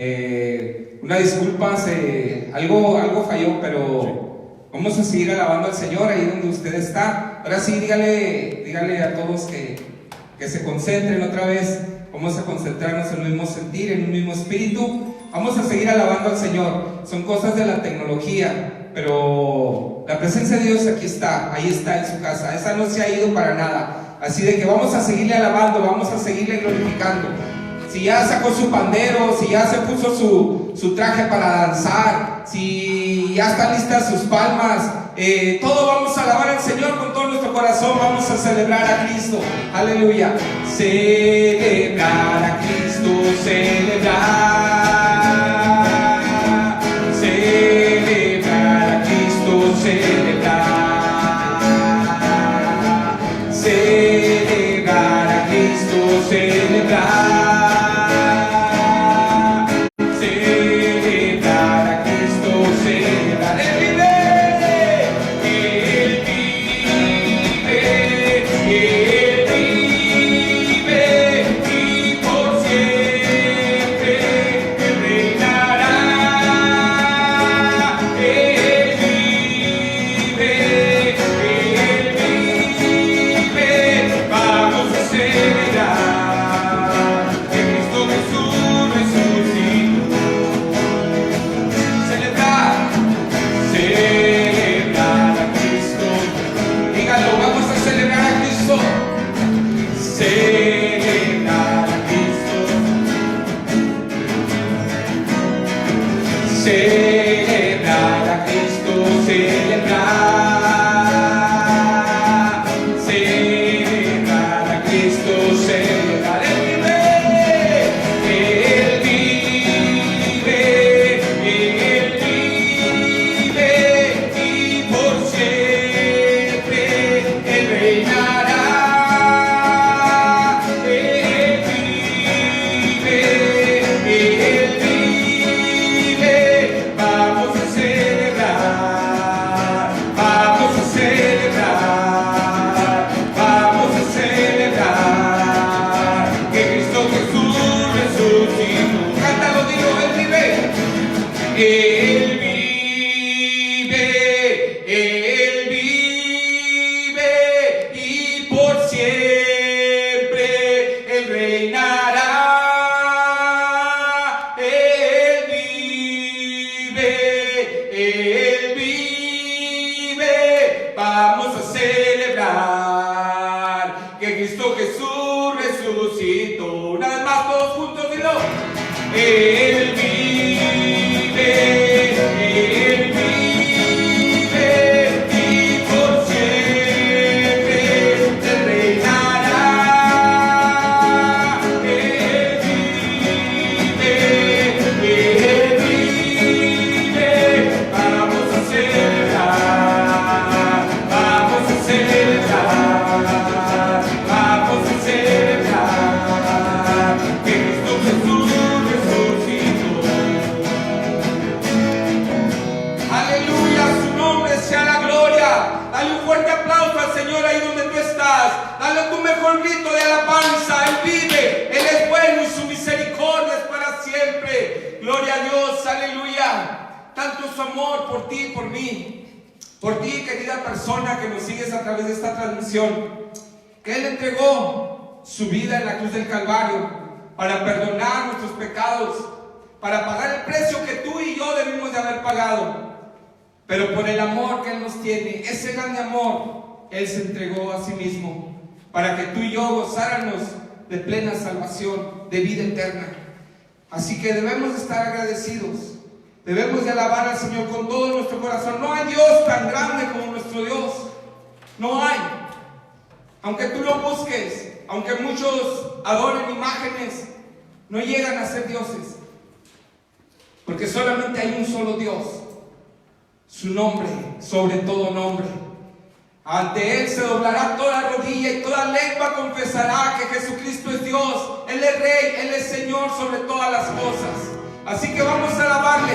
Una disculpa, algo falló, pero vamos a seguir alabando al Señor ahí donde usted está. Ahora sí, dígale a todos que se concentren otra vez. Vamos a concentrarnos en un mismo sentir, en un mismo espíritu. Vamos a seguir alabando al Señor. Son cosas de la tecnología, pero la presencia de Dios aquí está, ahí está en su casa. Esa no se ha ido para nada. Así de que vamos a seguirle alabando, vamos a seguirle glorificando. Si ya sacó su pandero, si ya se puso su traje para danzar, si ya están listas sus palmas, todo vamos a alabar al Señor con todo nuestro corazón. Vamos a celebrar a Cristo, aleluya. Celebrar a Cristo, celebrar, celebrar a Cristo, celebrar, celebrar a Cristo, celebrar. Celebrar a Cristo, celebrar, celebrar a Cristo, celebrar. Él vive, Él vive, y por siempre Él reinará. Él vive, Él vive. Vamos a celebrar, vamos a celebrar, vamos a celebrar que Cristo Jesús resucitó. Cántalo, dilo, Él vive, Él vive, Él vive, y por siempre Él reinará. Él vive, vamos a celebrar que Cristo Jesús resucitó. Una vez más, todos juntos, dilo. Él vive, Él vive, y por siempre Él reinará. Él vive, Él vive. Vamos a celebrar, vamos a celebrar, vamos a celebrar que Cristo Jesús resucitó. Aleluya, su nombre sea la gloria. Dale un fuerte aplauso al Señor ahí donde tú estás. Dale tu mejor grito de alabanza. Él vive, Él es bueno y su misericordia es para siempre. Gloria a Dios, aleluya. Tanto su amor por ti y por mí, por ti, querida persona que nos sigues a través de esta transmisión, que Él entregó su vida en la cruz del Calvario para perdonar nuestros pecados, para pagar el precio que tú y yo debimos de haber pagado. Pero por el amor que Él nos tiene, ese grande amor, Él se entregó a sí mismo para que tú y yo gozáramos de plena salvación, de vida eterna. Así que debemos de estar agradecidos. Debemos de alabar al Señor con todo nuestro corazón. No hay Dios tan grande como nuestro Dios. No hay. Aunque tú lo busques, aunque muchos adoren imágenes, no llegan a ser dioses. Porque solamente hay un solo Dios. Su nombre, sobre todo nombre. Ante Él se doblará toda rodilla y toda lengua confesará que Jesucristo es Dios. Él es Rey, Él es Señor sobre todas las cosas. Así que vamos a alabarle,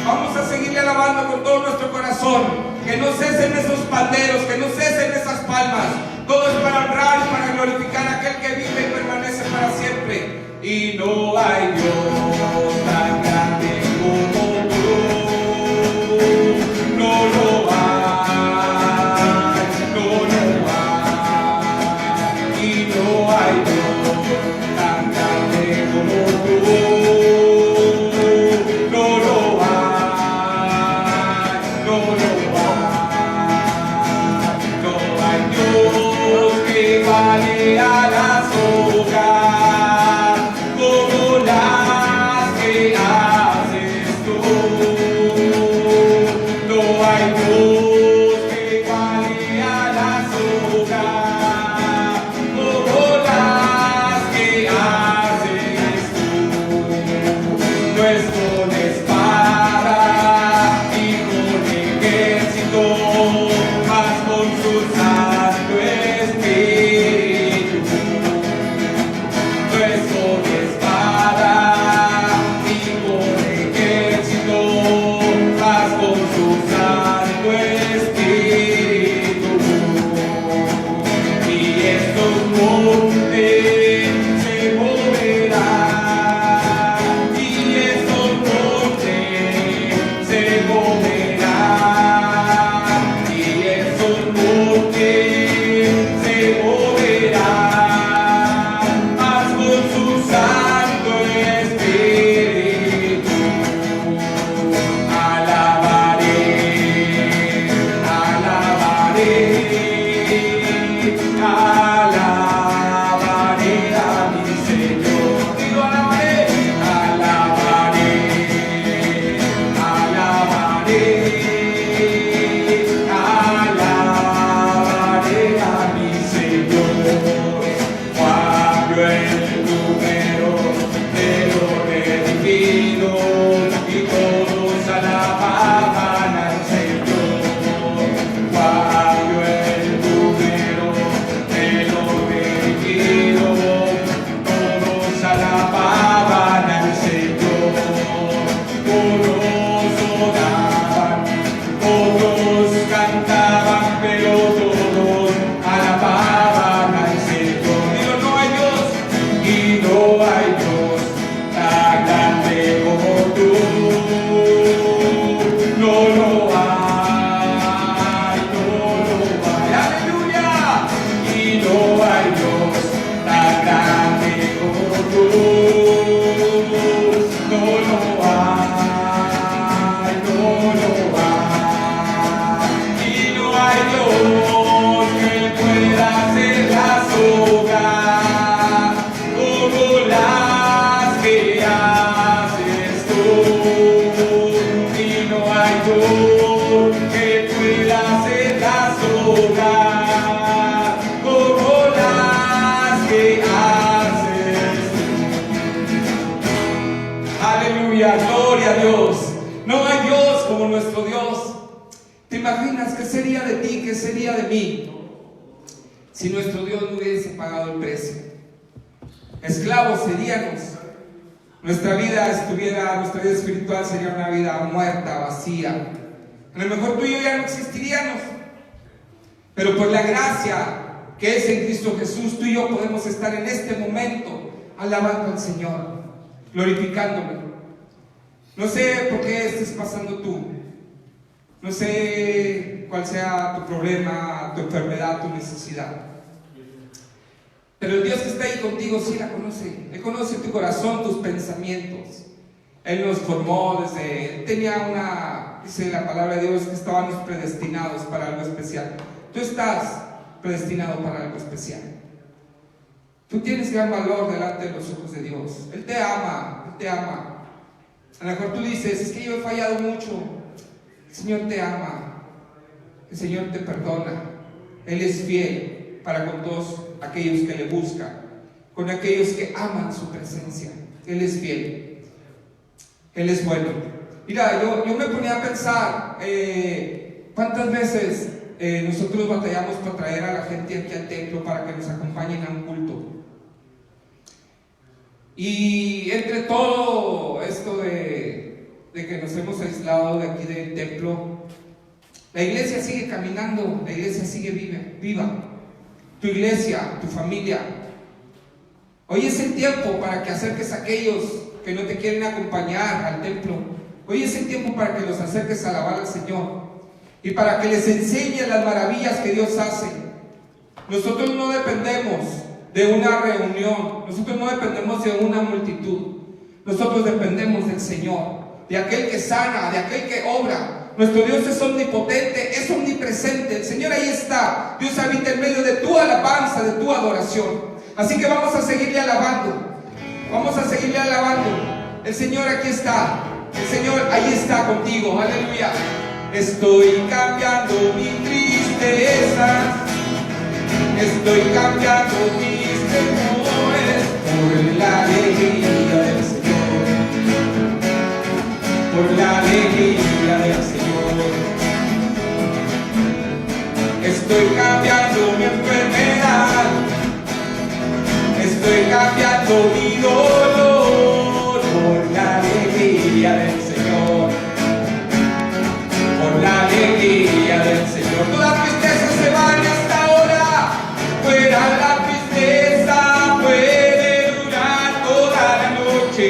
vamos a seguirle alabando con todo nuestro corazón. Que no cesen esos panderos, que no cesen esas palmas. Todo es para honrar y para glorificar a aquel que vive y permanece para siempre. y no hay Dios tan grande como tú. No lo hay, no lo hay, y no hay Dios tan grande como tú. No lo hay, no lo hay, no hay Dios que vale a las hojas como las que haces tú. No hay Dios que vale a las hojas como las que haces tú. No es con espada y con ejército, mas con su Santo Espíritu. No es con espada y con ejército, mas con su Santo Espíritu. Y estos montes se moverán, y estos montes se moverán, y estos montes se moverán, mas con su Santo Espíritu. Alabaré, alabaré, alabaré a mi Señor. Digo alabaré, alabaré, alabaré, alabaré a mi Señor. Cuando el número de los redimidos y todos alababan al Señor. Cuando el número de los redimidos todos alababan al Señor. Todos oraban, todos cantaban, pero todos alababan al Señor. Digo, no hay Dios y no hay Dios tan grande como tú. No lo hay, no lo hay. Aleluya. Y no hay Dios tan grande como tú. No lo hay, no lo hay. Y no hay Dios que pueda hacer las obras como las que haces tú. Y no hay Dios que pueda hacer las obras como las que haces tú. Aleluya, gloria a Dios. No hay Dios como nuestro Dios. ¿Te imaginas qué sería de ti, qué sería de mí si nuestro Dios no hubiese pagado el precio? Esclavos seríamos. Nuestra vida espiritual sería una vida muerta, vacía. A lo mejor tú y yo ya no existiríamos. Pero por la gracia que es en Cristo Jesús, tú y yo podemos estar en este momento alabando al Señor, glorificándolo. No sé por qué estés pasando tú. No sé cuál sea tu problema, tu enfermedad, tu necesidad. Pero el Dios que está ahí contigo sí la conoce. Él conoce tu corazón, tus pensamientos. Él nos formó desde... dice la palabra de Dios que estábamos predestinados para algo especial. Tú estás predestinado para algo especial. Tú tienes gran valor delante de los ojos de Dios. Él te ama, Él te ama. A lo mejor tú dices, es que yo he fallado mucho. El Señor te ama. El Señor te perdona. Él es fiel para con todos aquellos que le buscan, con aquellos que aman su presencia. Él es fiel. Él es bueno. Mira, yo me ponía a pensar cuántas veces nosotros batallamos para traer a la gente aquí al templo para que nos acompañen a un culto. Y entre todo esto de que nos hemos aislado de aquí del templo, la iglesia sigue caminando, la iglesia sigue viva. Tu iglesia, tu familia, Hoy es el tiempo para que acerques a aquellos que no te quieren acompañar al templo. Hoy es el tiempo para que los acerques a alabar al Señor y para que les enseñes las maravillas que Dios hace. Nosotros no dependemos de una reunión, nosotros no dependemos de una multitud, nosotros dependemos del Señor, de aquel que sana, de aquel que obra. Nuestro Dios es omnipotente, es omnipresente. El Señor ahí está. Dios habita en medio de tu alabanza, de tu adoración. Así que vamos a seguirle alabando. Vamos a seguirle alabando. El Señor aquí está. El Señor ahí está contigo. Aleluya. Estoy cambiando mi tristeza. Estoy cambiando mis temores por la alegría del Señor. Por la alegría del Señor. Estoy cambiando mi enfermedad. Estoy cambiando mi dolor por la alegría del Señor. Por la alegría del Señor. Toda tristeza se va en esta hora. Fuera la tristeza puede durar toda la noche.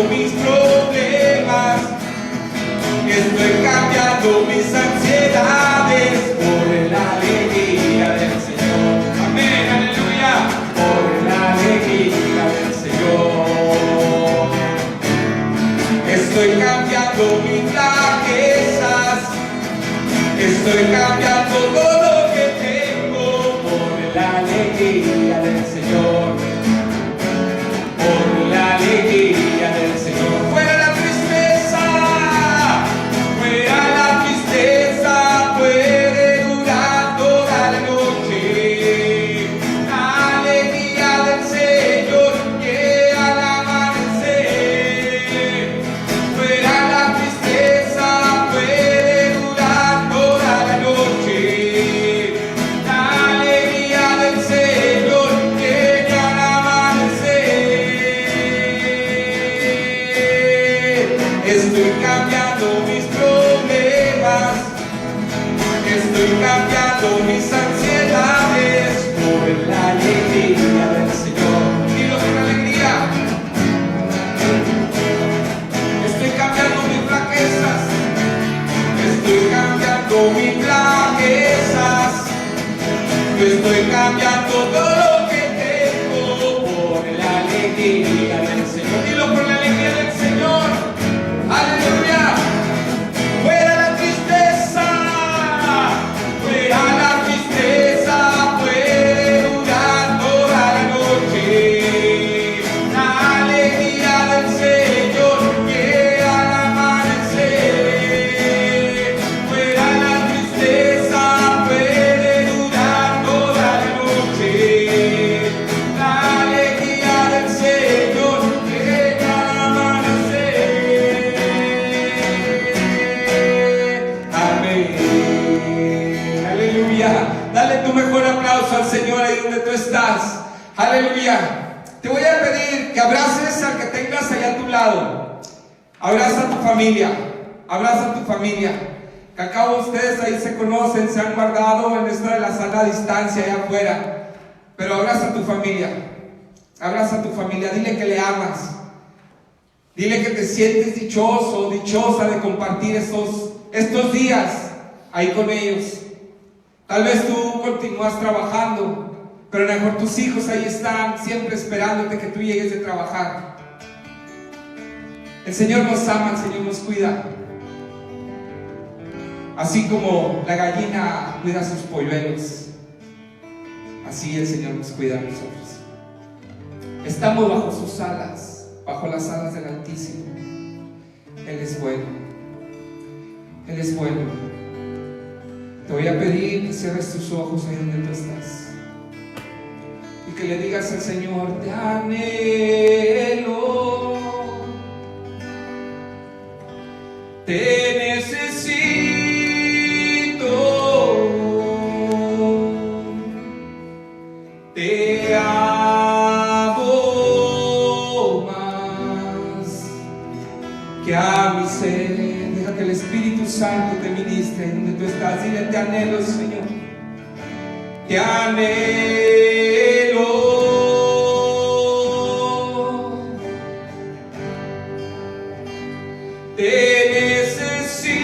Mis problemas, estoy cambiando mis ansiedades por la alegría del Señor. Amén, aleluya, por la alegría del Señor. Estoy cambiando mis flaquezas, estoy cambiando todo lo que tengo por la alegría del Señor. Por la alegría del Señor. Fuera la tristeza, fuera la tristeza puede durar toda la noche. La alegría del Señor llega al amanecer. Fuera la tristeza puede durar toda la noche. La alegría del Señor llega al amanecer. Estoy cambiando mis problemas, estoy cambiando mis ansiedades por la alegría del Señor. Dilo con alegría. Estoy cambiando mis flaquezas, estoy cambiando mis flaquezas, yo estoy cambiando todo lo que tengo por la alegría del Señor. Dilo por la alegría del Señor. Aleluya. Fuera la tristeza, fuera la tristeza puede durar toda la noche. La alegría del Señor llega al amanecer. Fuera la tristeza puede durar toda la noche. La alegría del Señor llega al amanecer. Aleluya. Dale tu mejor aplauso al Señor ahí donde tú estás. Aleluya. Te voy a pedir que abraces al que tengas allá a tu lado. Abraza a tu familia. Abraza a tu familia. Que al cabo ustedes ahí se conocen, se han guardado en esto de la sana distancia allá afuera. Pero abraza a tu familia. Abraza a tu familia. Dile que le amas. Dile que te sientes dichoso, dichosa de compartir estos días ahí con ellos. Tal vez tú continúas trabajando, pero a lo mejor tus hijos ahí están siempre esperándote que tú llegues de trabajar. El Señor nos ama, el Señor nos cuida. Así como la gallina cuida a sus polluelos, así el Señor nos cuida a nosotros. Estamos bajo sus alas, bajo las alas del Altísimo. Él es bueno. Él es bueno. Te voy a pedir que cierres tus ojos ahí donde tú estás y que le digas al Señor: te anhelo, te Te amo más que a mi ser. Deja que el Espíritu Santo te ministre donde tú estás. Dile: te anhelo, Señor. Te anhelo. Te necesito.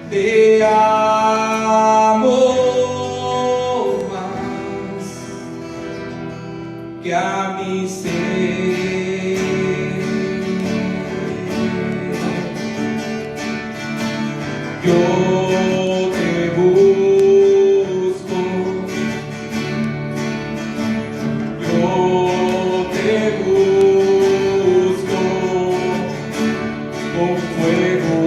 Te amo más que a mi ser. Yo te busco, yo te busco con fuego.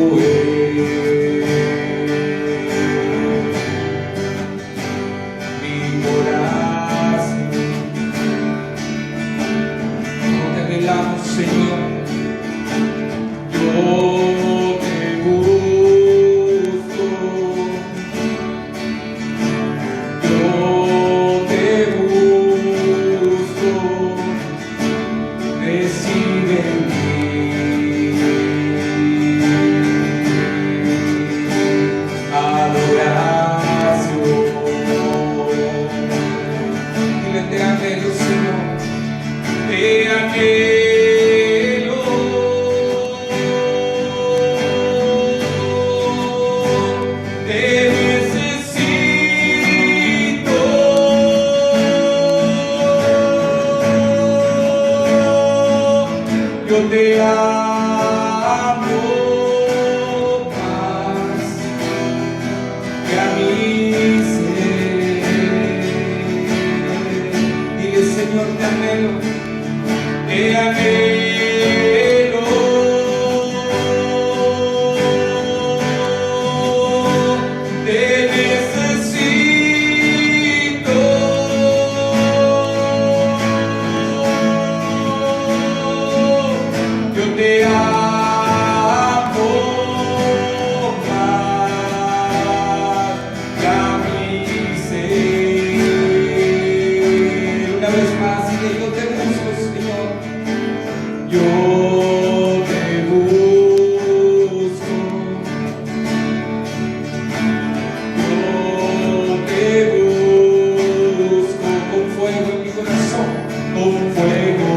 Mi corazón, no te velamos, Señor. Yo te busco, yo te busco, recibe en mí adoración. Dile: te anhelo, Señor, te anhelo. Te necesito. Yo te amo más que a mi ser. Dile: Señor, te anhelo, te anhelo. Te necesito. Yo te amo más que a mi ser. Una vez más, dile: yo te busco, Señor. Yo te busco. Yo te busco con fuego en mi corazón, con fuego.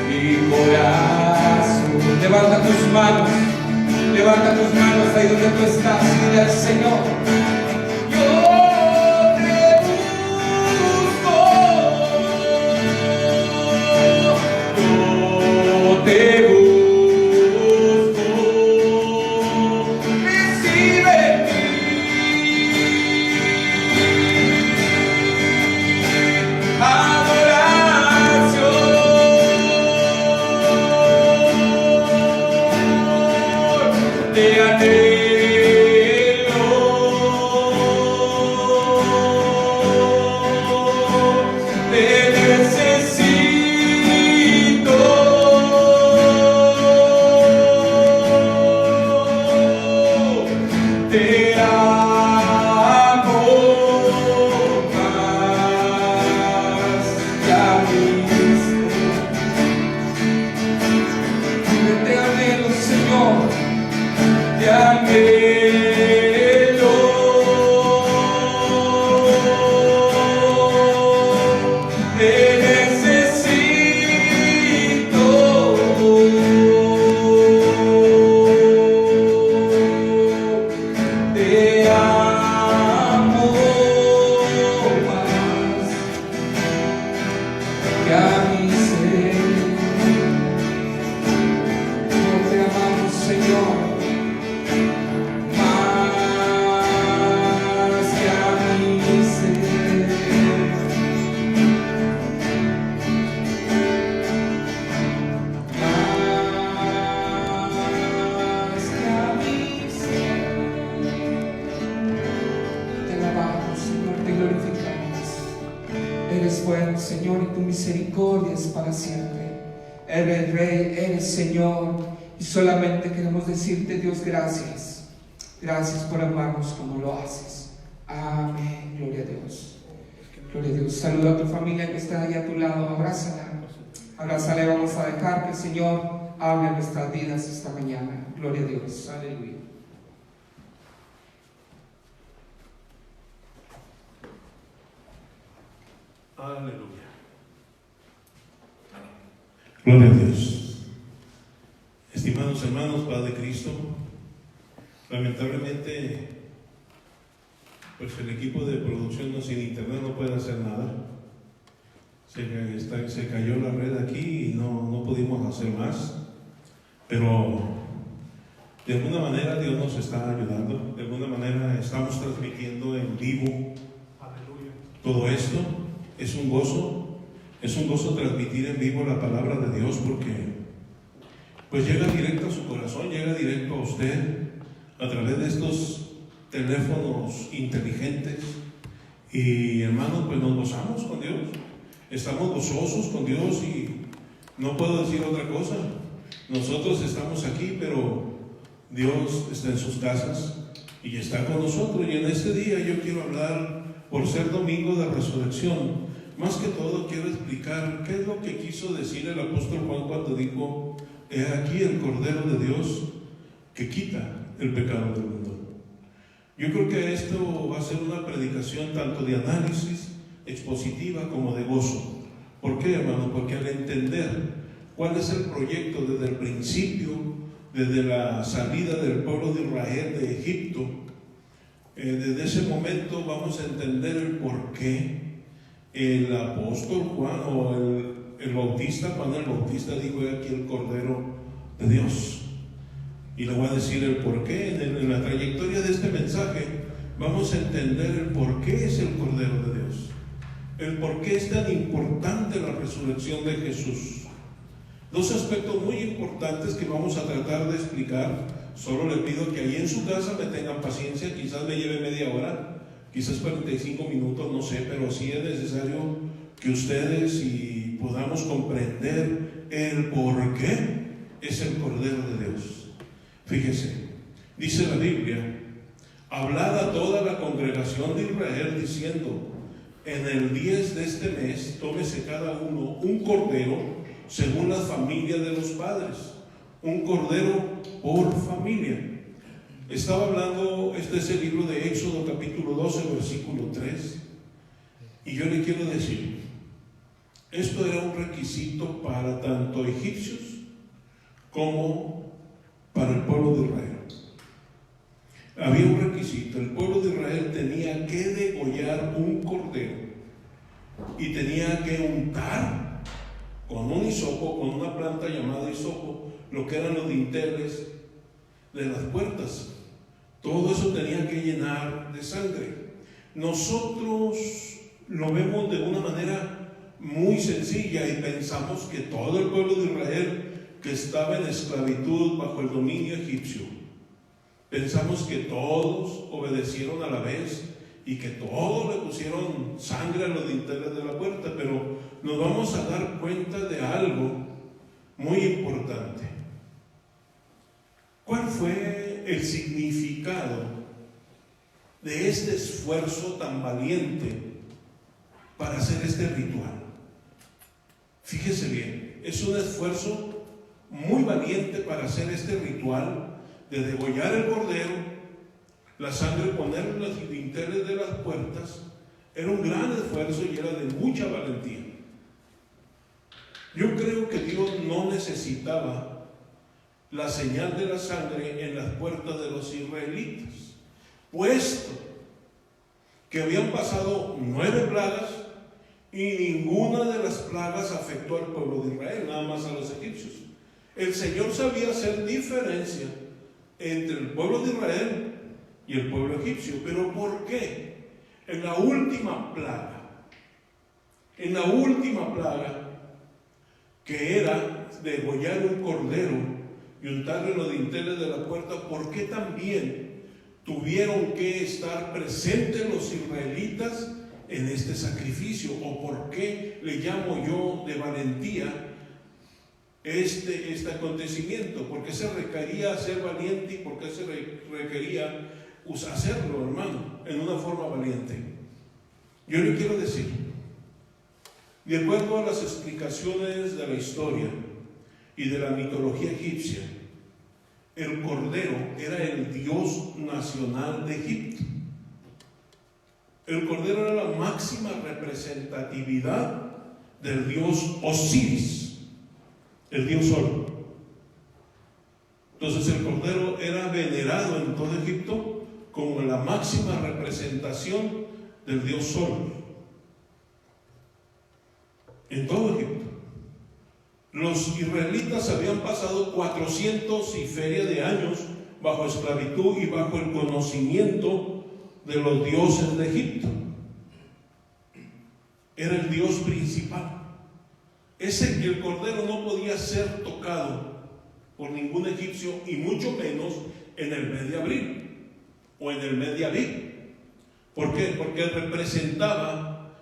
Mi corazón. Levanta tus manos ahí donde tú estás y dile al Señor: yo te busco, yo te busco, recibe mi adoración. Te anhelo, te necesito. Te amo más que a mi ser. Te anhelo, Señor. Te anhelo, te necesito. Te amo más que a mi ser. No te amamos, Señor. Eres bueno, Señor, y tu misericordia es para siempre. eres Rey, eres Señor, y solamente queremos decirte, Dios, gracias. Gracias por amarnos como lo haces. Amén. Gloria a Dios. Gloria a Dios. Saluda a tu familia que está ahí a tu lado. Abrázala. Abrázala y vamos a dejar que el Señor hable en nuestras vidas esta mañana. Gloria a Dios. Aleluya. Aleluya. Gloria a Dios. Estimados hermanos, Padre Cristo, lamentablemente, pues el equipo de producción sin internet no puede hacer nada. Se cayó la red aquí y no pudimos hacer más. Pero de alguna manera Dios nos está ayudando. De alguna manera estamos transmitiendo en vivo. Aleluya. Todo esto es un gozo transmitir en vivo la palabra de Dios, porque pues llega directo a su corazón, llega directo a usted a través de estos teléfonos inteligentes. Y hermanos, pues nos gozamos con Dios, estamos gozosos con Dios, y no puedo decir otra cosa. Nosotros estamos aquí, pero Dios está en sus casas y está con nosotros. Y en este día yo quiero hablar, por ser domingo de resurrección, más que todo quiero explicar qué es lo que quiso decir el apóstol Juan cuando dijo: he aquí el Cordero de Dios que quita el pecado del mundo. Yo creo que esto va a ser una predicación tanto de análisis expositiva como de gozo. ¿Por qué, hermano? Porque al entender cuál es el proyecto desde el principio, desde la salida del pueblo de Israel de Egipto, desde ese momento vamos a entender el por qué el apóstol Juan o el bautista, Juan el Bautista, dijo: he aquí el Cordero de Dios. Y le voy a decir el por qué. En la trayectoria de este mensaje vamos a entender el por qué es el Cordero de Dios, el por qué es tan importante la resurrección de Jesús. Dos aspectos muy importantes que vamos a tratar de explicar. Solo le pido que ahí en su casa me tengan paciencia. Quizás me lleve media hora, quizás 45 minutos, no sé, pero sí es necesario que ustedes y podamos comprender el por qué es el Cordero de Dios. Fíjese, dice la Biblia: hablad a toda la congregación de Israel diciendo: en el 10 de este mes tómese cada uno un cordero según las familias de los padres, un cordero por familia. Estaba hablando, este es el libro de Éxodo capítulo 12 versículo 3, y yo le quiero decir, esto era un requisito para tanto egipcios como para el pueblo de Israel. Había un requisito: el pueblo de Israel tenía que degollar un cordero y tenía que untar con un hisopo, con una planta llamada hisopo, lo que eran los dinteles de las puertas. Todo eso tenía que llenar de sangre. Nosotros lo vemos de una manera muy sencilla y pensamos que todo el pueblo de Israel que estaba en esclavitud bajo el dominio egipcio, pensamos que todos obedecieron a la vez y que todos le pusieron sangre a los dinteles de la puerta, pero nos vamos a dar cuenta de algo muy importante. ¿Cuál fue el significado de este esfuerzo tan valiente para hacer este ritual? Fíjese bien, es un esfuerzo muy valiente para hacer este ritual de degollar el cordero, la sangre ponerla en los dinteles de las puertas. Era un gran esfuerzo y era de mucha valentía. Yo creo que Dios no necesitaba la señal de la sangre en las puertas de los israelitas, puesto que habían pasado 9 plagas y ninguna de las plagas afectó al pueblo de Israel, nada más a los egipcios. El Señor sabía hacer diferencia entre el pueblo de Israel y el pueblo egipcio. ¿Pero por qué? En la última plaga, que era degollar un cordero y untarle los dinteles de la puerta, ¿por qué también tuvieron que estar presentes los israelitas en este sacrificio? ¿O por qué le llamo yo de valentía este acontecimiento? ¿Por qué se requería ser valiente y por qué se requería hacerlo, hermano, en una forma valiente? Yo le quiero decir, de acuerdo a las explicaciones de la historia y de la mitología egipcia, el cordero era el dios nacional de Egipto. El cordero era la máxima representatividad del dios Osiris, el dios sol. Entonces el cordero era venerado en todo Egipto como la máxima representación del dios sol. En todo Egipto. Los israelitas habían pasado 400 y feria de años bajo esclavitud y bajo el conocimiento de los dioses de Egipto. Era el dios principal. El cordero no podía ser tocado por ningún egipcio, y mucho menos en el mes de abril o en el mes de Abib. ¿Por qué? Porque representaba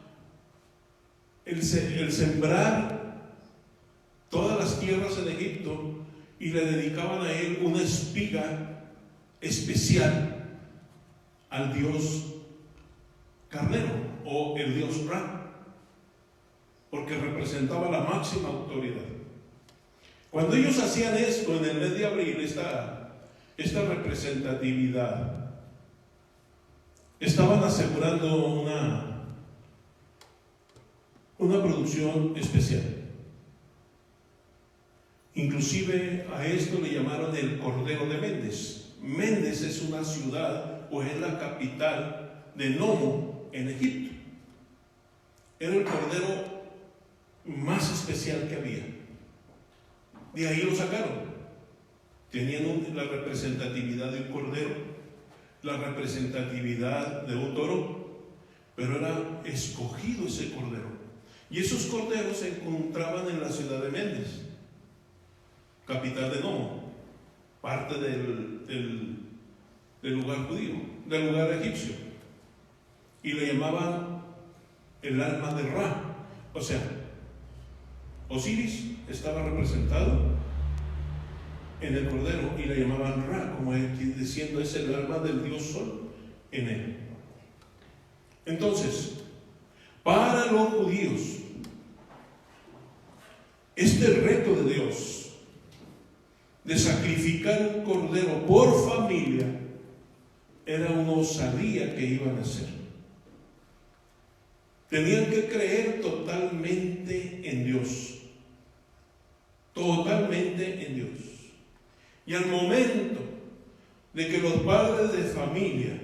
el sembrar todas las tierras en Egipto, y le dedicaban a él una espiga especial al dios carnero o el dios Ra, porque representaba la máxima autoridad. Cuando ellos hacían esto en el mes de abril, esta representatividad, estaban asegurando una producción especial. Inclusive a esto le llamaron el Cordero de Mendes. Mendes es una ciudad, o es la capital de Nomo en Egipto. Era el cordero más especial que había. De ahí lo sacaron. Tenían la representatividad de un cordero, la representatividad de un toro, pero era escogido ese cordero. Y esos corderos se encontraban en la ciudad de Mendes, capital de Nomo, parte del lugar judío, del lugar egipcio, y le llamaban el alma de Ra. O sea, Osiris estaba representado en el cordero y le llamaban Ra, como diciendo es el alma del dios sol en él. Entonces, para los judíos, este reto de Dios de sacrificar un cordero por familia era una osadía que iban a hacer. Tenían que creer totalmente en Dios, totalmente en Dios. Y al momento de que los padres de familia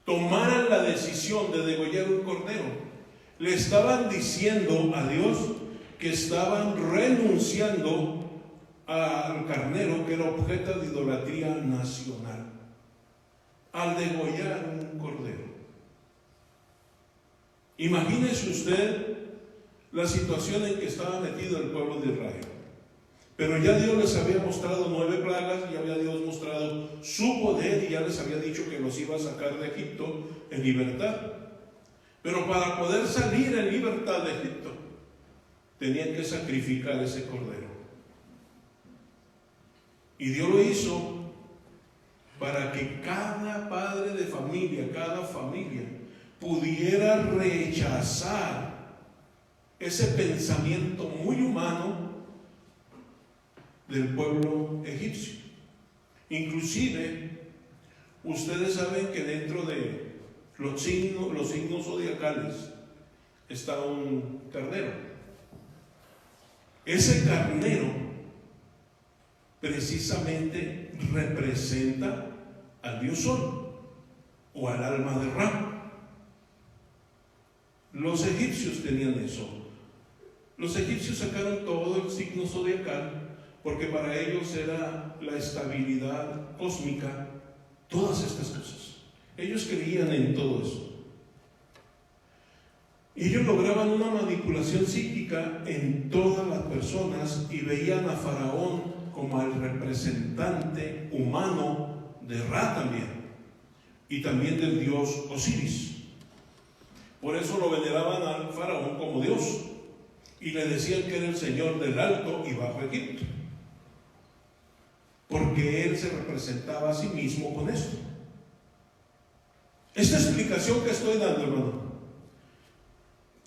tomaran la decisión de degollar un cordero, le estaban diciendo a Dios que estaban renunciando al carnero, que era objeto de idolatría nacional, al degollar un cordero. Imagínese usted la situación en que estaba metido el pueblo de Israel. Pero ya Dios les había mostrado 9 plagas, ya había Dios mostrado su poder, y ya les había dicho que los iba a sacar de Egipto en libertad. Pero para poder salir en libertad de Egipto, tenían que sacrificar ese cordero. Y Dios lo hizo para que cada padre de familia, cada familia, pudiera rechazar ese pensamiento muy humano del pueblo egipcio. Inclusive, ustedes saben que dentro de los signos zodiacales está un carnero. Ese carnero precisamente representa al dios sol o al alma de Ra. Los egipcios tenían eso. Los egipcios sacaron todo el signo zodiacal porque para ellos era la estabilidad cósmica, todas estas cosas. Ellos creían en todo eso. Y ellos lograban una manipulación psíquica en todas las personas y veían a Faraón como el representante humano de Ra también, y también del dios Osiris. Por eso lo veneraban al Faraón como Dios. y le decían que era el Señor del Alto y Bajo Egipto, porque él se representaba a sí mismo con esto. Esta explicación que estoy dando, hermano,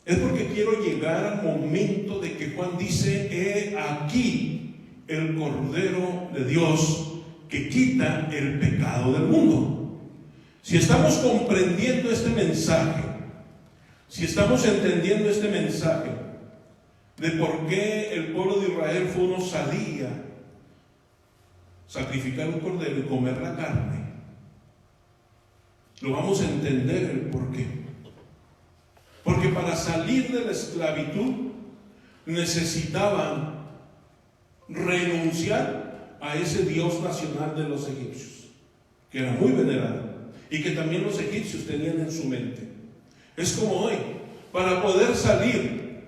es porque quiero llegar al momento de que Juan dice: he aquí el Cordero de Dios que quita el pecado del mundo. Si estamos comprendiendo este mensaje, si estamos entendiendo este mensaje de por qué el pueblo de Israel fue una osadía sacrificar un cordero y comer la carne, lo vamos a entender el por qué. Porque para salir de la esclavitud necesitaban renunciar a ese Dios nacional de los egipcios, que era muy venerado y que también los egipcios tenían en su mente. Es como hoy, para poder salir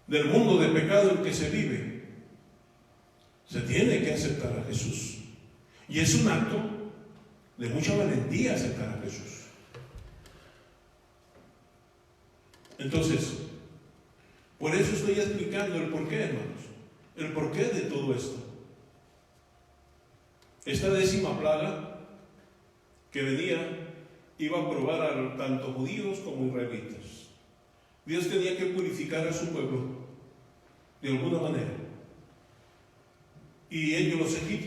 del mundo de pecado en que se vive, se tiene que aceptar a Jesús. Y es un acto de mucha valentía aceptar a Jesús. Entonces, por eso estoy explicando el porqué, hermanos, el porqué de todo esto. Esta 10ª plaga que venía iba a probar a tanto judíos como israelitas. Dios tenía que purificar a su pueblo de alguna manera. Y ellos,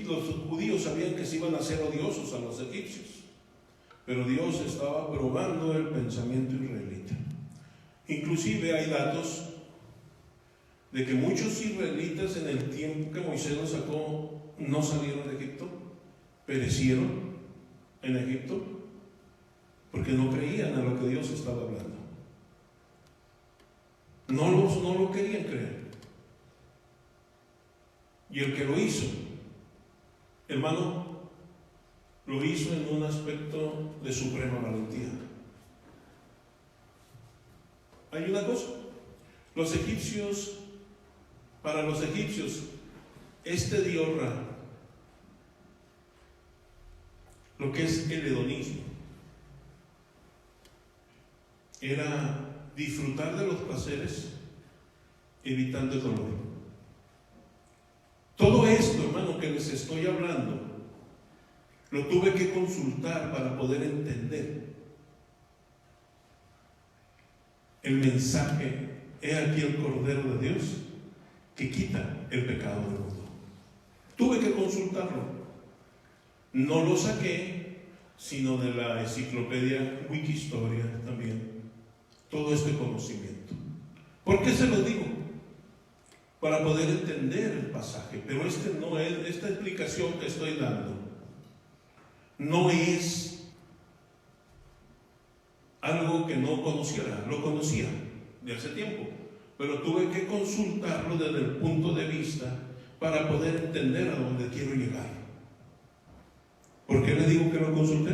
los judíos, sabían que se iban a ser odiosos a los egipcios, pero Dios estaba probando el pensamiento israelita. Inclusive hay datos de que muchos israelitas en el tiempo que Moisés los sacó no salieron de Egipto, perecieron en Egipto porque no creían a lo que Dios estaba hablando. No lo querían creer. Y el que lo hizo, hermano, lo hizo en un aspecto de suprema valentía. Hay una cosa: los egipcios, para los egipcios, este Dios Ra, lo que es el hedonismo, era disfrutar de los placeres evitando el dolor. Todo esto, hermano, que les estoy hablando, lo tuve que consultar para poder entender el mensaje: he aquí el Cordero de Dios que quita el pecado del mundo. Tuve que consultarlo. No lo saqué, sino de la enciclopedia Wikihistoria también, todo este conocimiento. ¿Por qué se lo digo? Para poder entender el pasaje. Pero esta explicación que estoy dando no es algo que no conociera. Lo conocía de hace tiempo, pero tuve que consultarlo desde el punto de vista para poder entender a dónde quiero llegar. ¿Por qué le digo que lo consulté?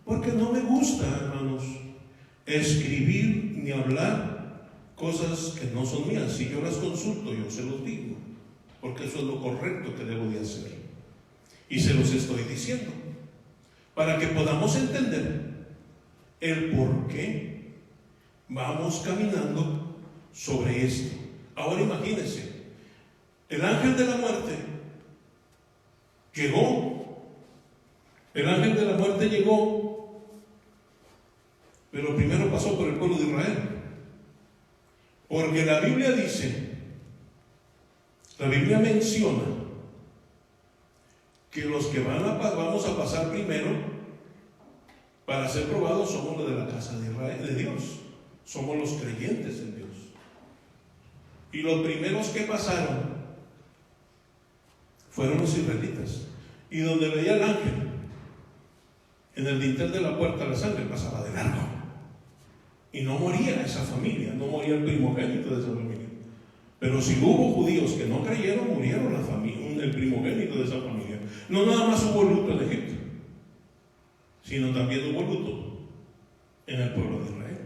Porque no me gusta, hermanos, escribir ni hablar cosas que no son mías. Si yo las consulto, yo se los digo, porque eso es lo correcto que debo de hacer. Y se los estoy diciendo para que podamos entender el por qué vamos caminando sobre esto. Ahora imagínense, el ángel de la muerte llegó. El ángel de la muerte llegó, pero primero pasó por el pueblo de Israel. Porque la Biblia dice, la Biblia menciona que los que vamos a pasar primero para ser probados somos los de la casa de Israel, de Dios. Somos los creyentes en Dios. Y los primeros que pasaron fueron los israelitas. Y donde veía el ángel, en el dintel de la puerta, la sangre pasaba de largo. Y no moría esa familia, no moría el primogénito de esa familia. Pero si hubo judíos que no creyeron, murieron la familia, el primogénito de esa familia. No nada más hubo luto en Egipto, sino también hubo luto en el pueblo de Israel.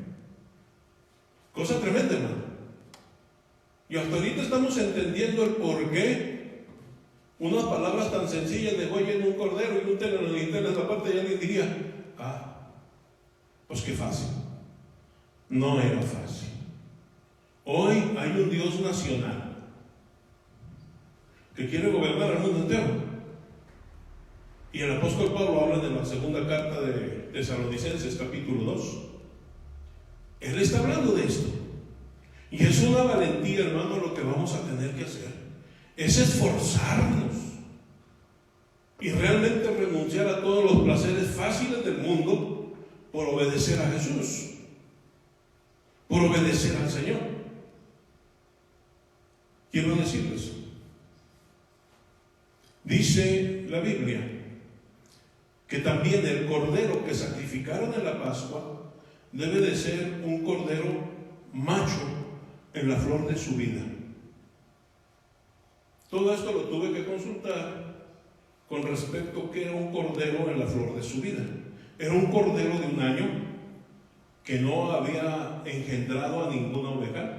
Cosa tremenda, hermano. Y hasta ahorita estamos entendiendo el por qué unas palabras tan sencillas de oye en un cordero y un telo en el dintel de esa parte, ya alguien diría, pues qué fácil. No era fácil. Hoy hay un Dios nacional que quiere gobernar el mundo entero. Y el apóstol Pablo habla de la segunda carta de Tesalonicenses, capítulo 2. Él está hablando de esto. Y es una valentía, hermano, lo que vamos a tener que hacer. Es esforzarnos y realmente renunciar a todos los placeres fáciles del mundo por obedecer a Jesús, por obedecer al Señor. Quiero decirles, dice la Biblia, que también el cordero que sacrificaron en la Pascua debe de ser un cordero macho en la flor de su vida. Todo esto lo tuve que consultar con respecto a que era un cordero en la flor de su vida. Era un cordero de 1 año que no había engendrado a ninguna oveja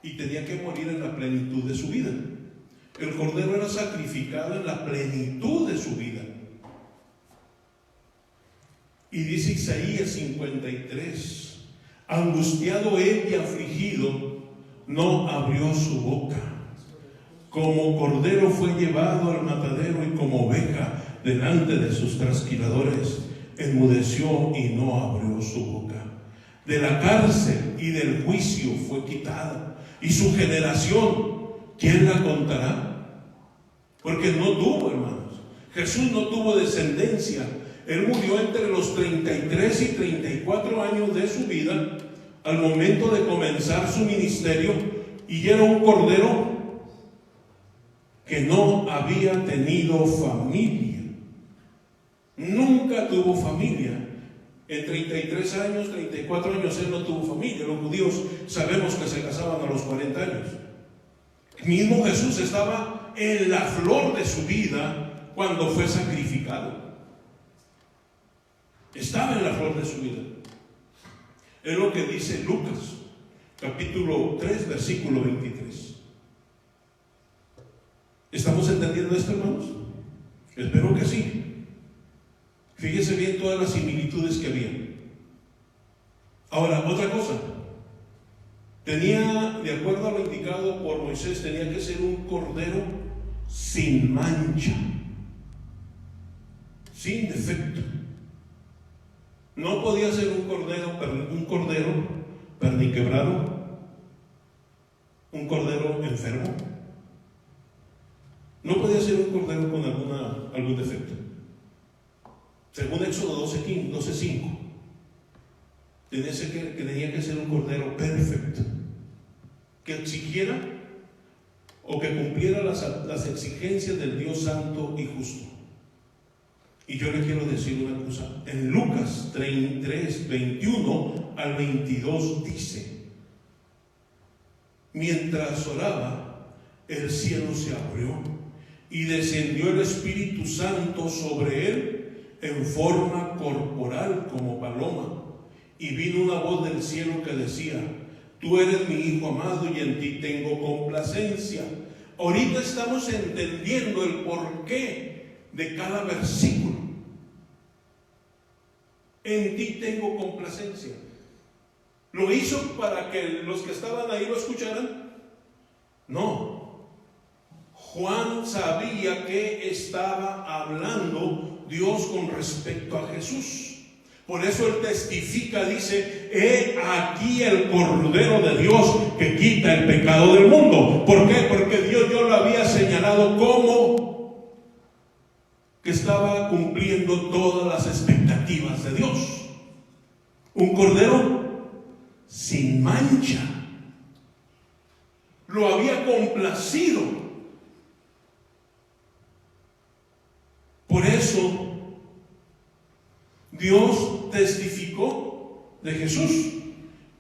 y tenía que morir en la plenitud de su vida. El cordero era sacrificado en la plenitud de su vida. Y dice Isaías 53, angustiado él y afligido, no abrió su boca. Como cordero fue llevado al matadero y como oveja delante de sus trasquiladores, enmudeció y no abrió su boca. De la cárcel y del juicio fue quitado. Y su generación, ¿quién la contará? Porque no tuvo, hermanos. Jesús no tuvo descendencia. Él murió entre los 33 y 34 años de su vida al momento de comenzar su ministerio, y era un cordero que no había tenido familia. Nunca tuvo familia. En 33 años, 34 años, él no tuvo familia. Los judíos sabemos que se casaban a los 40 años. Mismo Jesús estaba en la flor de su vida cuando fue sacrificado. Estaba en la flor de su vida. Es lo que dice Lucas, capítulo 3, versículo 23. ¿Estamos entendiendo esto, hermanos? Espero que sí. Fíjese bien todas las similitudes que había. Ahora, otra cosa. Tenía, de acuerdo a lo indicado por Moisés, tenía que ser un cordero sin mancha, sin defecto. No podía ser un cordero perniquebrado, un cordero enfermo. No podía ser un cordero con algún defecto. Según Éxodo 12:5, tenía que ser un cordero perfecto, que exigiera o que cumpliera las exigencias del Dios santo y justo. Y yo le quiero decir una cosa. En Lucas 3, 21 al 22 dice: mientras oraba, el cielo se abrió y descendió el Espíritu Santo sobre él en forma corporal como paloma. Y vino una voz del cielo que decía: tú eres mi Hijo amado y en ti tengo complacencia. Ahorita estamos entendiendo el porqué de cada versículo. En ti tengo complacencia. ¿Lo hizo para que los que estaban ahí lo escucharan? No. Juan sabía que estaba hablando Dios con respecto a Jesús. Por eso él testifica, dice: he aquí el Cordero de Dios que quita el pecado del mundo. ¿Por qué? Porque Dios ya lo había señalado como que estaba cumpliendo todas las expectativas de Dios. Un Cordero sin mancha. Lo había complacido. Por eso Dios testificó de Jesús,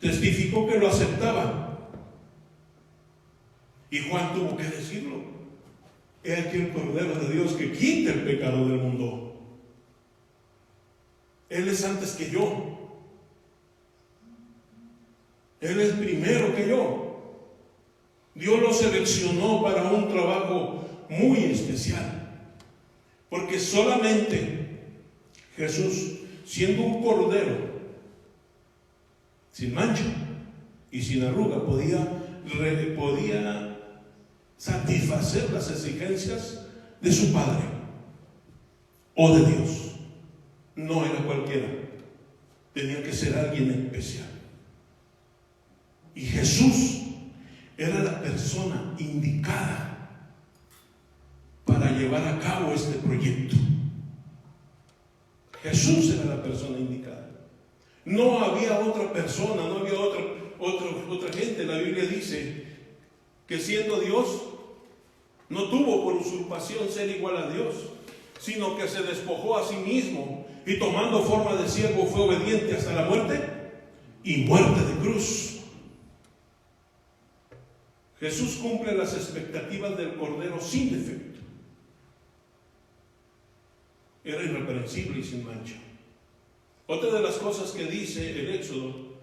testificó que lo aceptaba. Y Juan tuvo que decirlo: he aquí el Cordero de Dios que quita el pecado del mundo. Él es antes que yo. Él es primero que yo. Dios lo seleccionó para un trabajo muy especial. Porque solamente Jesús, siendo un cordero sin mancha y sin arruga, podía satisfacer las exigencias de su Padre o de Dios. No era cualquiera, tenía que ser alguien especial. Y Jesús era la persona indicada para llevar a cabo este proyecto. Jesús era la persona indicada. No había otra persona, no había otra gente. La Biblia dice que siendo Dios, no tuvo por usurpación ser igual a Dios, sino que se despojó a sí mismo y tomando forma de siervo fue obediente hasta la muerte y muerte de cruz. Jesús cumple las expectativas del Cordero sin defecto. Era irreprensible y sin mancha. Otra de las cosas que dice el Éxodo,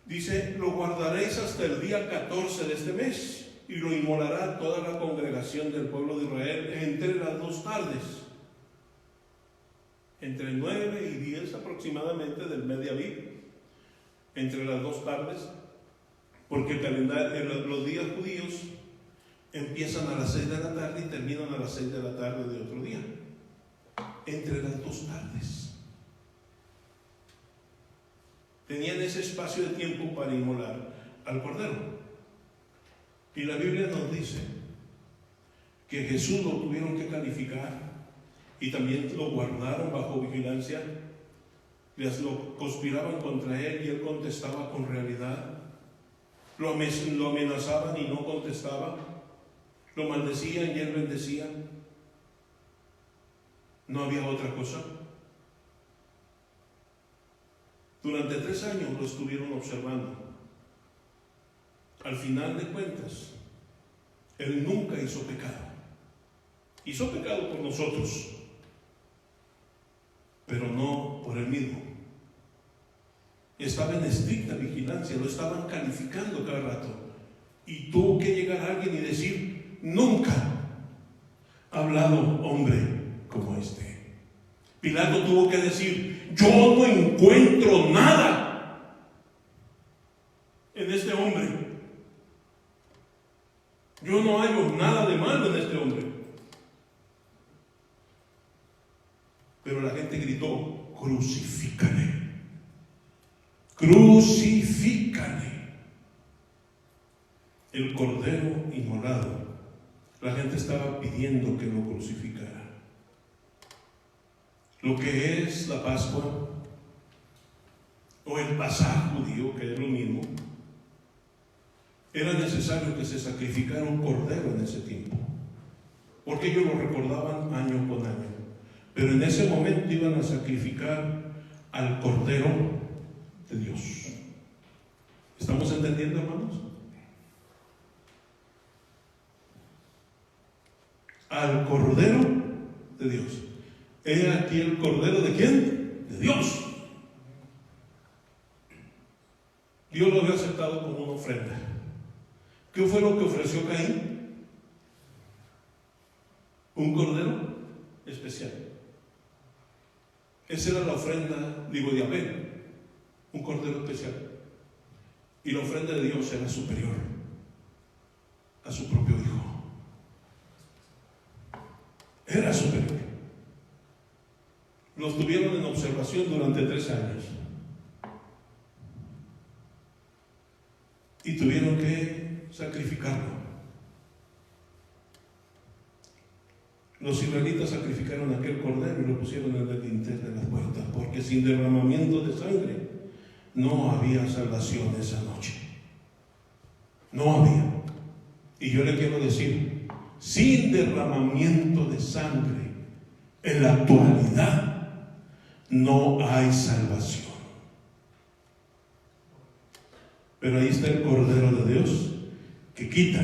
dice: lo guardaréis hasta el día 14 de este mes y lo inmolará toda la congregación del pueblo de Israel entre las 2 tardes, entre 9 y 10 aproximadamente del mes de Aviv, entre las 2 tardes, porque el calendario, los días judíos empiezan a las 6 de la tarde y terminan a las 6 de la tarde de otro día, entre las 2 tardes. Tenían ese espacio de tiempo para inmolar al Cordero. Y la Biblia nos dice que Jesús lo tuvieron que calificar y también lo guardaron bajo vigilancia. Lo conspiraban contra él y él contestaba con realidad. Lo amenazaban y no contestaba. Lo maldecían y él bendecía. No había otra cosa. Durante 3 años lo estuvieron observando. Al final de cuentas, él nunca hizo pecado. Hizo pecado por nosotros, pero no por él mismo. Estaba en estricta vigilancia, lo estaban calificando cada rato. Y tuvo que llegar alguien y decir: nunca ha hablado hombre como este. Pilato tuvo que decir: yo no encuentro nada en este hombre. Yo no hallo nada de malo en este hombre. Pero la gente gritó: crucifícale, crucifícale. El Cordero inmolado. La gente estaba pidiendo que lo crucificara. Lo que es la Pascua o el Pasaj judío, que es lo mismo, era necesario que se sacrificara un cordero en ese tiempo, porque ellos lo recordaban año con año. Pero en ese momento iban a sacrificar al Cordero de Dios. ¿Estamos entendiendo, hermanos? Al Cordero de Dios. He aquí el Cordero de ¿quién? De Dios. Dios lo había aceptado como una ofrenda. ¿Qué fue lo que ofreció Caín? Un cordero especial. Esa era la ofrenda, de Abel, un cordero especial. Y la ofrenda de Dios era superior a su propio hijo. Era superior. Los tuvieron en observación durante 3 años. Y tuvieron que sacrificarlo. Los israelitas sacrificaron aquel cordero y lo pusieron en el dintel de las puertas, porque sin derramamiento de sangre no había salvación esa noche. No había. Y yo le quiero decir, sin derramamiento de sangre en la actualidad no hay salvación. Pero ahí está el Cordero de Dios que quita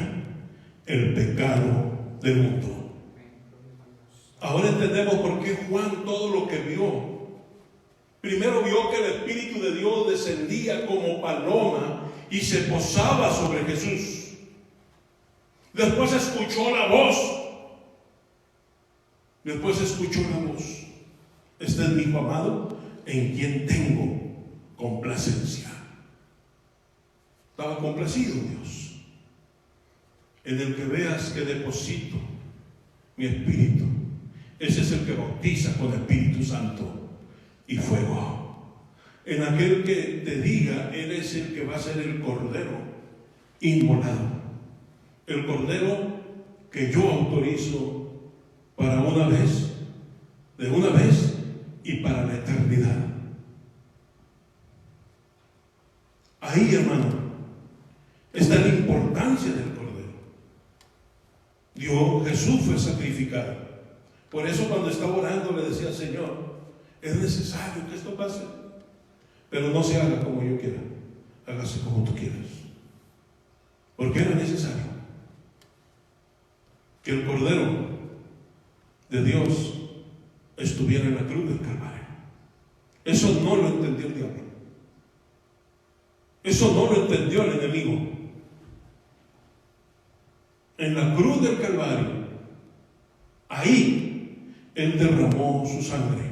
el pecado del mundo. Ahora entendemos por qué Juan todo lo que vio. Primero vio que el Espíritu de Dios descendía como paloma y se posaba sobre Jesús. Después escuchó la voz. Este es mi Hijo amado, en quien tengo complacencia. Estaba complacido Dios. En el que veas que deposito mi espíritu, ese es el que bautiza con Espíritu Santo y fuego. En aquel que te diga, Él es el que va a ser el cordero inmolado. El cordero que yo autorizo para una vez, de una vez y para la eternidad. Ahí, hermano, está la importancia del cordero. Jesús fue sacrificado. Por eso cuando estaba orando le decía al Señor, es necesario que esto pase, pero no se haga como yo quiera, hágase como tú quieras. Porque era necesario que el Cordero de Dios estuviera en la cruz del Calvario. Eso no lo entendió el diablo. Eso no lo entendió el enemigo. En la cruz del Calvario, ahí Él derramó su sangre.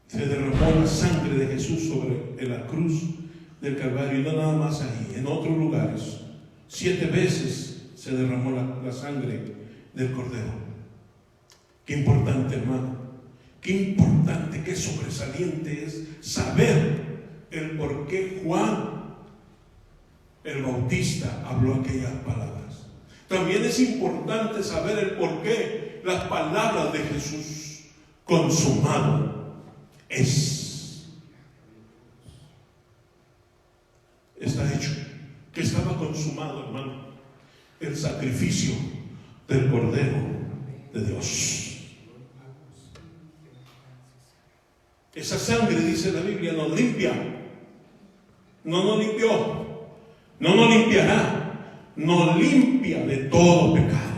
Se derramó la sangre de Jesús sobre la cruz del Calvario, y no nada más ahí, en otros lugares. 7 veces se derramó la sangre del Cordero. Qué importante, hermano. Qué importante, qué sobresaliente es saber el por qué Juan el Bautista habló aquellas palabras. También es importante saber el por qué las palabras de Jesús: consumado es. Está hecho. Que estaba consumado, hermano, el sacrificio del Cordero de Dios. Esa sangre, dice la Biblia, nos limpia. No nos limpió, no nos limpiará, nos limpia de todo pecado.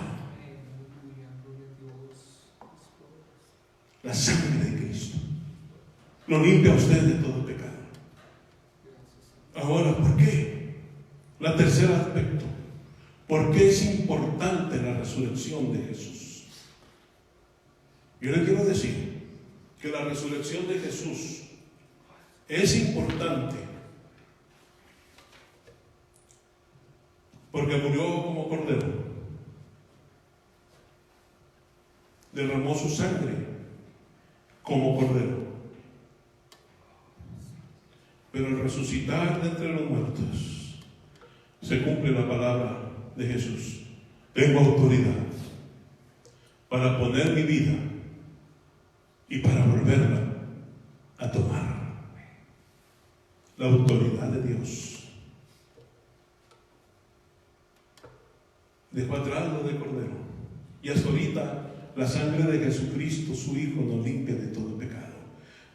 La sangre de Cristo lo limpia a usted de todo pecado. Ahora, ¿por qué? El tercer aspecto. ¿Por qué es importante la resurrección de Jesús? Yo le quiero decir que la resurrección de Jesús es importante porque murió como cordero, derramó su sangre como cordero, pero al resucitar de entre los muertos se cumple la palabra de Jesús: tengo autoridad para poner mi vida y para volverla a tomar. La autoridad de Dios. Dejó atrás lo de cordero, y hasta ahorita la sangre de Jesucristo, su Hijo, nos limpia de todo pecado.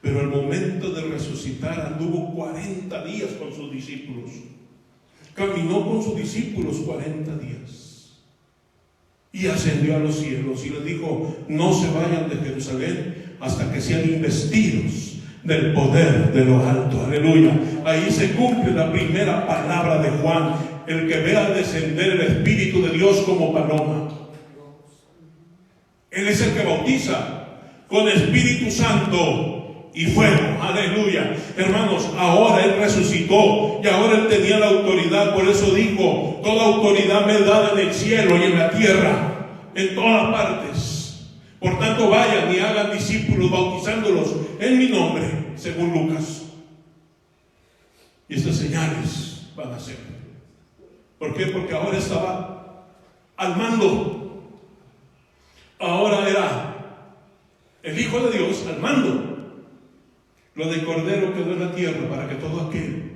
Pero al momento de resucitar anduvo 40 días con sus discípulos. Caminó con sus discípulos 40 días y ascendió a los cielos y les dijo: no se vayan de Jerusalén hasta que sean investidos del poder de lo alto. Aleluya. Ahí se cumple la primera palabra de Juan: el que vea descender el Espíritu de Dios como paloma. Él es el que bautiza con Espíritu Santo y fuego. Aleluya. Hermanos, ahora Él resucitó y ahora Él tenía la autoridad. Por eso dijo: toda autoridad me es dada en el cielo y en la tierra, en todas partes. Por tanto, vayan y hagan discípulos, bautizándolos en mi nombre, según Lucas. Y estas señales van a ser. ¿Por qué? Porque ahora estaba al mando. Ahora era el Hijo de Dios al mando. Lo de Cordero quedó en la tierra para que todo aquel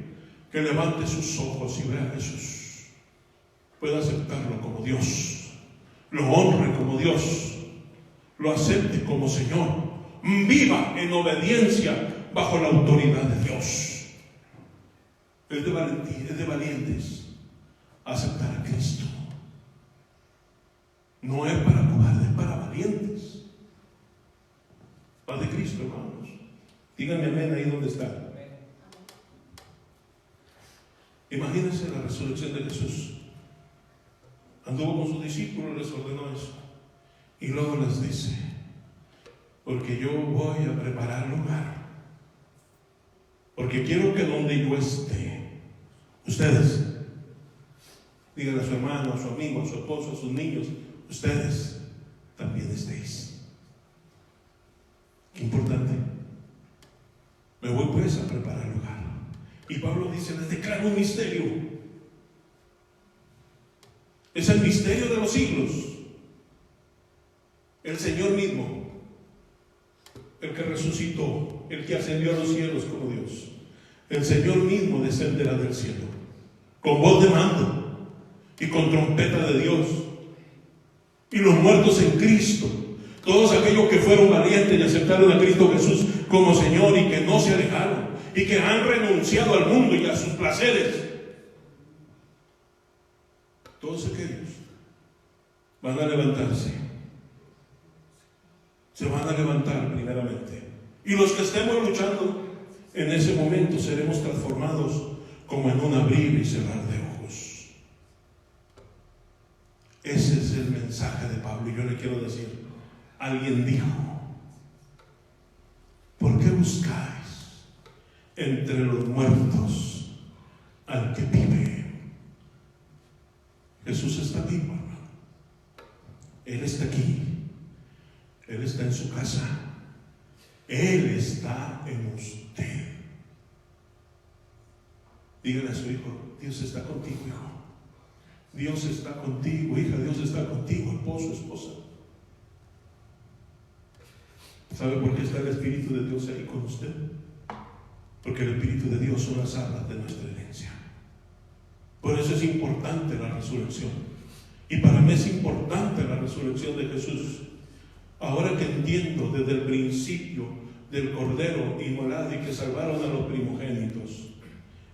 que levante sus ojos y vea a Jesús pueda aceptarlo como Dios, lo honre como Dios, lo acepte como Señor, viva en obediencia bajo la autoridad de Dios. Es de valentía, es de valientes aceptar a Cristo. No es para cobardes, es para valientes. Paz de Cristo, hermanos. Díganme amén ahí donde está. Imagínense la resurrección de Jesús. Anduvo con sus discípulos, les ordenó eso. Y luego les dice: porque yo voy a preparar lugar Porque quiero que donde yo esté, ustedes, díganle a su hermano, a su amigo, a su esposo, a sus niños, ustedes también estéis. Qué importante. Me voy pues a preparar lugar. Y Pablo dice, les declaro un misterio. Es el misterio de los siglos. El Señor mismo, el que resucitó, el que ascendió a los cielos como Dios, el Señor mismo descenderá del cielo con voz de mando y con trompeta de Dios, y los muertos en Cristo, todos aquellos que fueron valientes y aceptaron a Cristo Jesús como Señor y que no se alejaron y que han renunciado al mundo y a sus placeres, todos aquellos van a levantarse, se van a levantar primeramente, y los que estemos luchando en ese momento seremos transformados como en un abrir y cerrar de ojos. Ese es el mensaje de Pablo. Y yo le quiero decir, alguien dijo, ¿por qué buscáis entre los muertos al que vive? Jesús está vivo, hermano. Él está aquí. Él está en su casa. Él está en usted. Dígale a su hijo, Dios está contigo, hijo. Dios está contigo, hija. Dios está contigo, esposo, esposa. ¿Sabe por qué está el Espíritu de Dios ahí con usted? Porque el Espíritu de Dios son las arras de nuestra herencia. Por eso es importante la resurrección. Y para mí es importante la resurrección de Jesús. Ahora que entiendo desde el principio del Cordero inmolado y que salvaron a los primogénitos,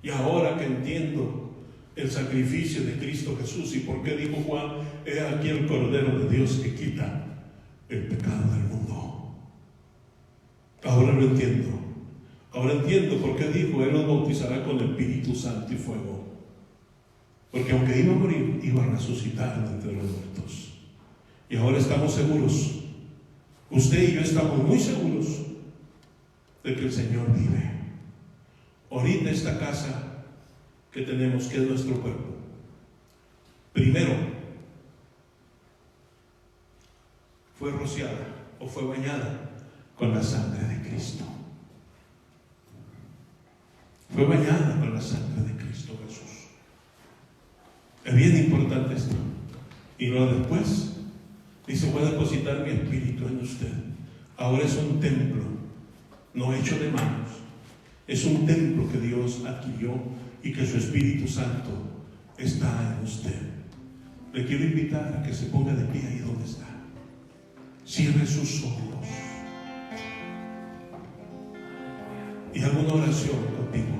y ahora que entiendo el sacrificio de Cristo Jesús y por qué dijo Juan, he aquí el Cordero de Dios que quita el pecado del mundo. Ahora lo entiendo. Ahora entiendo por qué dijo, Él los bautizará con el Espíritu Santo y fuego. Porque aunque iba a morir, iba a resucitar de entre los muertos. Y ahora estamos seguros. Usted y yo estamos muy seguros de que el Señor vive. Ahorita esta casa que tenemos, que es nuestro cuerpo, primero fue rociada o fue bañada con la sangre de Cristo. Fue bañada con la sangre de Cristo Jesús. Es bien importante esto. Y luego después dice, voy a depositar mi espíritu en usted. Ahora es un templo, no hecho de manos. Es un templo que Dios adquirió y que su Espíritu Santo está en usted. Le quiero invitar a que se ponga de pie ahí donde está. Cierre sus ojos y haga una oración contigo.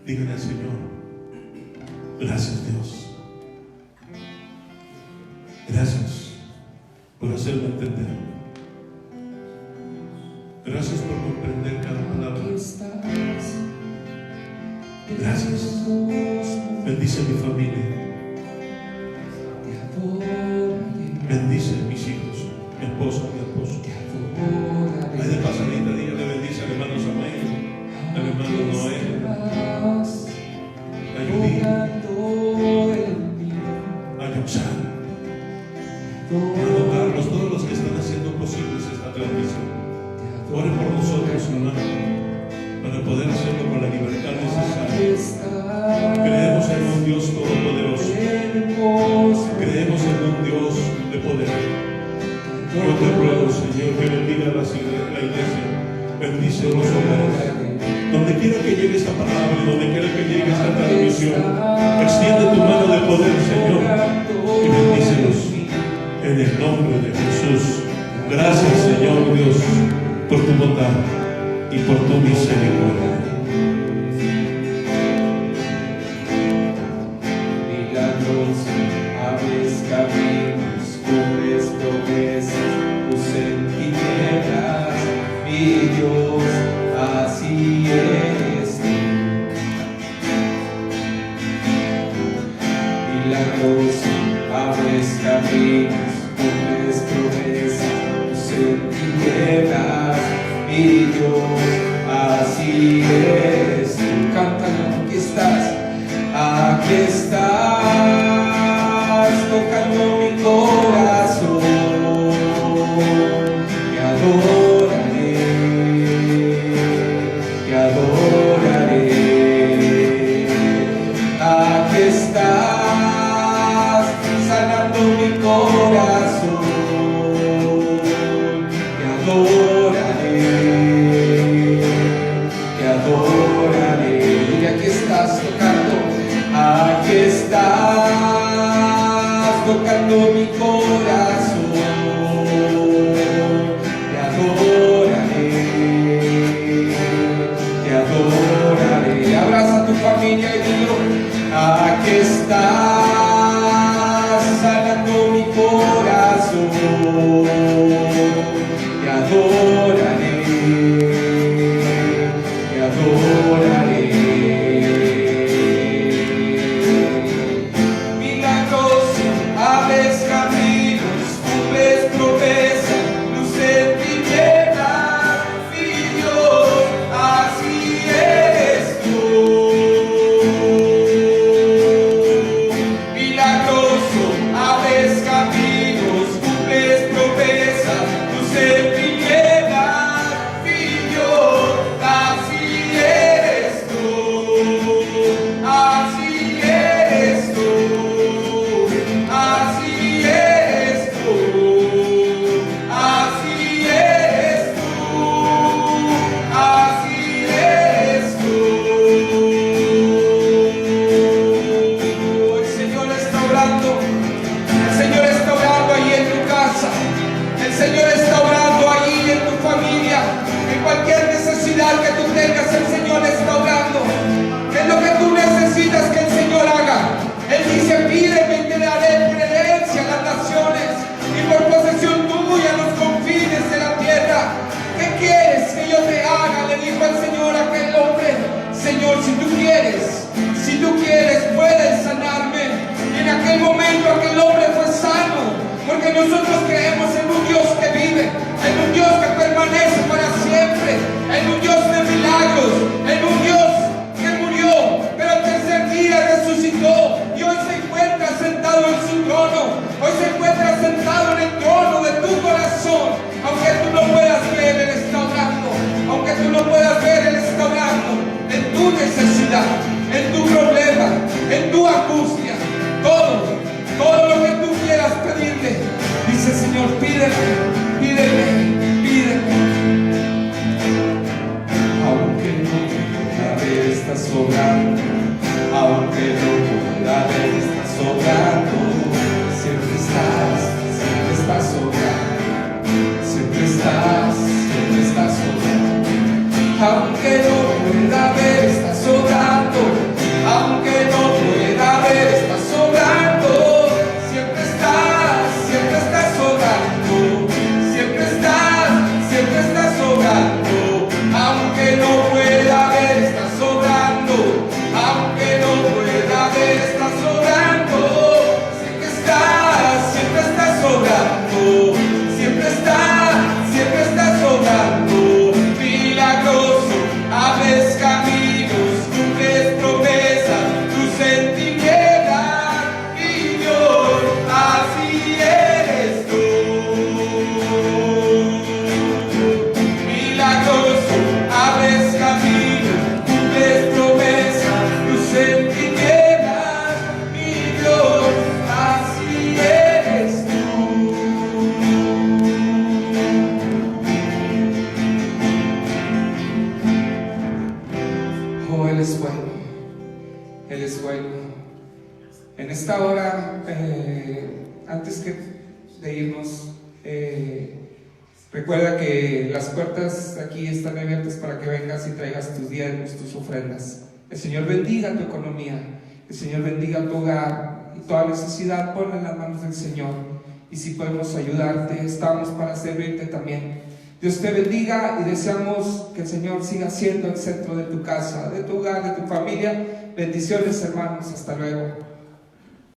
Dígale al Señor, gracias Dios. Gracias por hacerme entender. Gracias por comprender cada palabra. Gracias. Bendice mi familia. Bendice a mis hijos, mi esposa, mi esposo. Ahí de pasadita, dígale, bendice al hermano Samuel, al hermano Noel, a Judí, a Yoxan, a Carlos, todos los que están haciendo posibles esta transmisión. Ore por nosotros, hermano, para poder hacerlo con la libertad necesaria. Creemos en un Dios todopoderoso. Creemos en un Dios de poder. Yo te ruego, Señor, que bendiga la iglesia. Bendice los hogares. Donde quiera que llegue esta palabra, donde quiera que llegue esta transmisión, extiende tu mano de poder, Señor, y bendícelos en el nombre de Jesús. Gracias, Señor Dios, por tu bondad y por tu misericordia. Milagros, abres caminos, cumples promesas, luz en tinieblas, mi Dios, así eres tú. Milagros, abres caminos, cumples promesas, luz en tinieblas, mi Dios, salando mi corazón. Te adoraré. Abraza a tu familia y dilo: aquí estás, salando mi corazón. Te adoraré, te adoraré. Milagroso, abres caminos, cumples promesas, luz en tinieblas, mi Dios, así eres tú. Milagroso, abres caminos, cumples promesas, luz en tinieblas, mi Dios, así eres tú. Así eres tú. Así eres tú. Así eres tú. Así eres tú. El Señor está obrando. El Señor está obrando ahí en tu casa. El Señor está obrando ahí en tu familia. En cualquier necesidad que tú tengas, el Señor está obrando. ¿Qué es lo que tú necesitas que el Señor haga? Él dice: pídeme y te daré por herencia a las naciones y por posesión tuya los confines de la tierra. ¿Qué quieres que yo te haga? Le dijo el Señor a aquel hombre. Señor, si tú quieres, puedes sanarme. Y en aquel momento aquel hombre fue sano, porque nosotros creemos en un Dios que vive, en un Dios que permanece para siempre, en un Dios de milagros, en un Dios que murió, pero al tercer día resucitó y hoy se encuentra sentado en su trono. Hoy se encuentra sentado en el trono de tu corazón. Aunque tú no puedas ver, Él está obrando. Aunque tú no puedas ver, Él está obrando en tu necesidad, en tu problema, en tu angustia. Todo lo que tú quieras pedirle. Dice el Señor: pídeme, pídeme, pídeme. Aunque no pueda ver, estás sobrando. Aunque no pueda ver, estás sobrando. Siempre estás sobrando. Siempre estás sobrando. Aunque no pueda ver, estás sobrando. Aunque no pueda ver, estás sobrando. Siempre estás sobrando. Siempre estás sobrando. Aunque no pueda ver, estás sobrando. Aunque no pueda ver, estás sobrando. Siempre estás sobrando. Siempre estás sobrando. Milagroso, abres caminos, cumples promesas, luz en tinieblas, mi Dios, así eres tú. Milagroso, abres caminos, cumples promesas, luz en tinieblas, mi Dios, así eres tú. Oh, Él es bueno. Él es bueno. En esta hora, antes de irnos, recuerda que las puertas aquí están abiertas para que vengas y traigas tus diezmos, tus ofrendas. El Señor bendiga tu economía. El Señor bendiga tu hogar. Y toda necesidad ponla en las manos del Señor. Y si podemos ayudarte, estamos para servirte también. Dios te bendiga y deseamos que el Señor siga siendo el centro de tu casa, de tu hogar, de tu familia. Bendiciones, hermanos. Hasta luego.